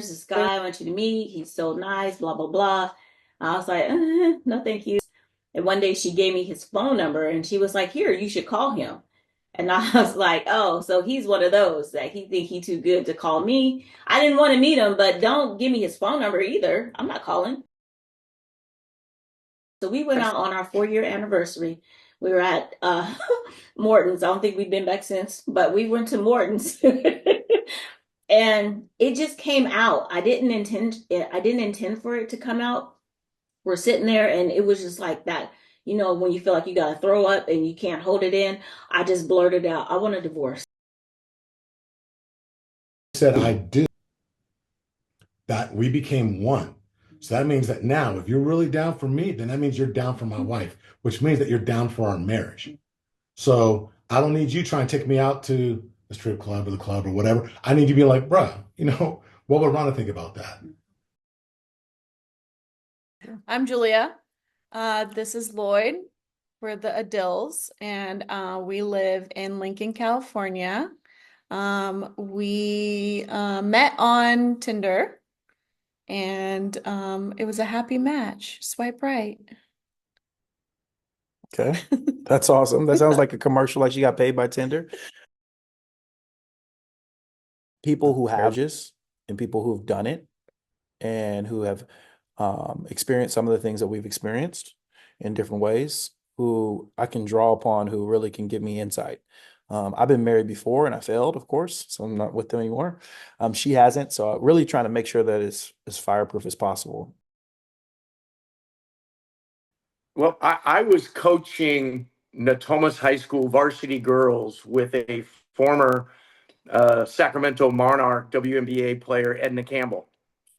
there's this guy I want you to meet. He's so nice, blah, blah, blah. I was like, no, thank you. And one day she gave me his phone number and she was like, here, you should call him. And I was like, oh, so he's one of those that he think he too good to call me. I didn't want to meet him, but don't give me his phone number either. I'm not calling. So we went out on our 4-year anniversary. We were at Morton's. I don't think we've been back since, but we went to Morton's. And it just came out. I didn't intend for it to come out. We're sitting there and it was just like that, when you feel like you gotta throw up and you can't hold it in. I just blurted out, I want a divorce. Said I do, that we became one. So that means that now, if you're really down for me, then that means you're down for my wife, which means that you're down for our marriage. So I don't need you trying to take me out to the strip club or the club or whatever. I need you to be like, bruh, what would Rhonda think about that? I'm Julia. This is Lloyd. We're the Adils, and we live in Lincoln, California. We met on Tinder, and it was a happy match. Swipe right. Okay, that's awesome. That sounds like a commercial, like she got paid by Tinder. People who have this and people who've done it and who have experienced some of the things that we've experienced in different ways, who I can draw upon, who really can give me insight. I've been married before and I failed, of course, so I'm not with them anymore. She hasn't, so I'm really trying to make sure that it's as fireproof as possible. Well, I was coaching Natomas High School varsity girls with a former Sacramento Monarch WNBA player, Edna Campbell.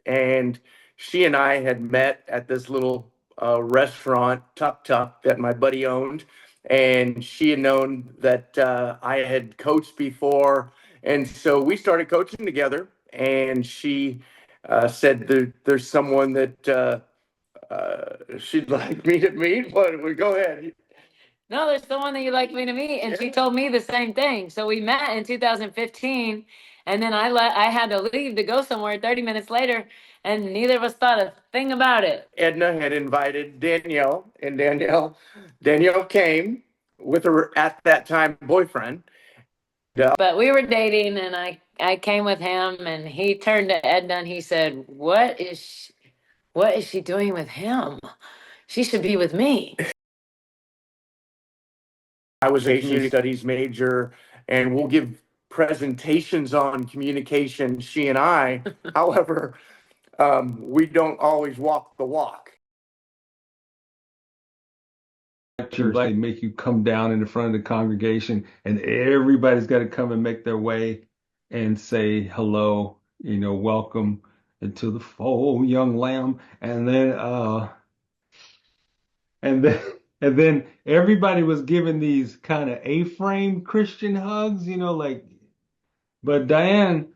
And she and I had met at this little restaurant, Tuck Tuck, that my buddy owned. And she had known that I had coached before. And so we started coaching together. And she said there's someone that she'd like me to meet. What? We go ahead. No, there's someone that you'd like me to meet. And she told me the same thing. So we met in 2015. And then I had to leave to go somewhere 30 minutes later. And neither of us thought a thing about it. Edna had invited Danielle, and Danielle came with her at that time boyfriend. But we were dating, and I came with him, and he turned to Edna and he said, what is she doing with him? She should be with me. I was a community studies major, and we'll give presentations on communication, she and I. However, we don't always walk the walk. Church, they make you come down in the front of the congregation, and everybody's got to come and make their way and say hello, welcome into the fold, young lamb. And then everybody was given these kind of A-frame Christian hugs, but Diane,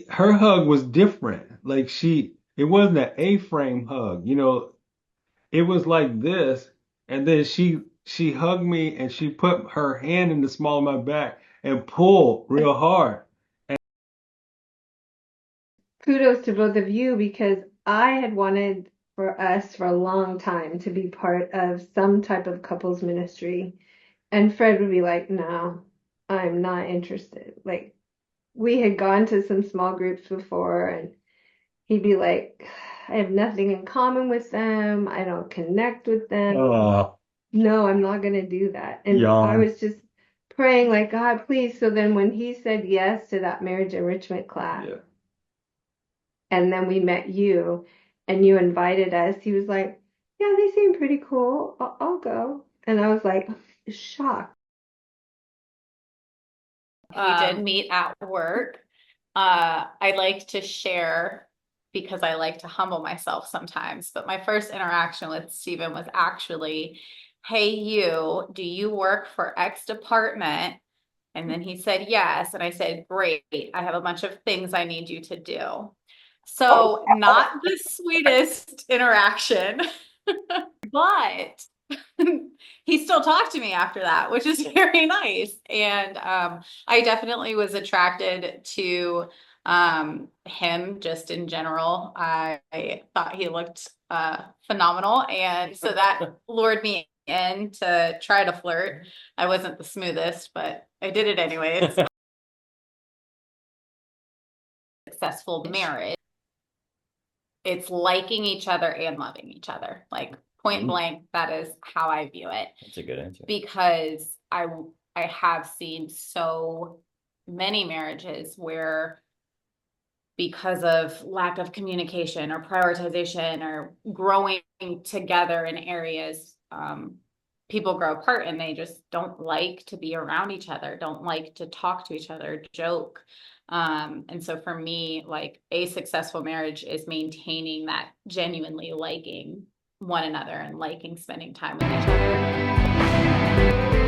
her hug was different. It wasn't an A-frame hug, it was like this. And then she hugged me and she put her hand in the small of my back and pulled real hard. Kudos to both of you, because I had wanted for us for a long time to be part of some type of couples ministry. And Fred would be like, no, I'm not interested. Like, we had gone to some small groups before, and he'd be like, I have nothing in common with them. I don't connect with them. No, I'm not going to do that. And I was just praying like, God, please. So then when he said yes to that marriage enrichment class, and then we met you and you invited us, he was like, yeah, they seem pretty cool. I'll go. And I was like, shocked. We did meet at work. I like to share because I like to humble myself sometimes. But my first interaction with Stephen was actually, hey, do you work for X department? And then he said, yes. And I said, great. I have a bunch of things I need you to do. So not the sweetest interaction, but he still talked to me after that, which is very nice. And I definitely was attracted to Him just in general, I thought he looked phenomenal, and so that lured me in to try to flirt. I wasn't the smoothest, but I did it anyways. Successful marriage, it's liking each other and loving each other. Like point blank, that is how I view it. That's a good answer. Because I have seen so many marriages where, because of lack of communication or prioritization or growing together in areas, people grow apart and they just don't like to be around each other, don't like to talk to each other, joke. And so for me, like, a successful marriage is maintaining that genuinely liking one another and liking spending time with each other.